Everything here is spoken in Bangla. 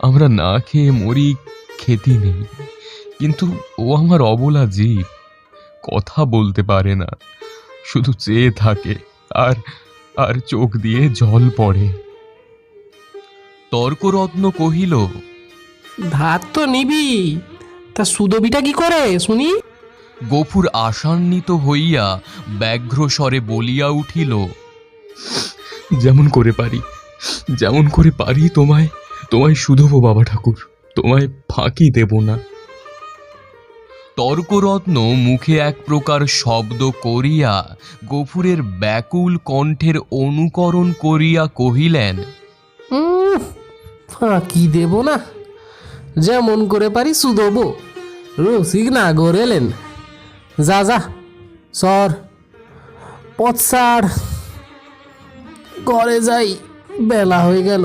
আমরা না খেয়ে মরি, খেতে নেই, কিন্তু ও আমার অবলা জীব, কথা বলতে পারে না, শুধু চেয়ে থাকে, আর আর চোখ দিয়ে জল পড়ে। তর্করত্ন কহিল, ধার তো নিবি, তা সুদবিটা কি করে শুনি? গফুর আশান্বিত হইয়া ব্যগ্র স্বরে বলিয়া উঠিল, যেমন করে পারি, যেমন করে পারি তোমায় তোমায় শুধবো বাবা ঠাকুর, তোমায় ফাঁকি দেব না। তর্করত্ন মুখে এক প্রকার শব্দ করিয়া গফুরের ব্যাকুল কণ্ঠের অনুকরণ করিয়া কহিলেন, ফাঁকি দেব না, যেমন করে পারি সুদবো। রসিক না গড়েলেন, যা যা সর, পথ ছাড়, ঘরে যাই, বেলা হয়ে গেল।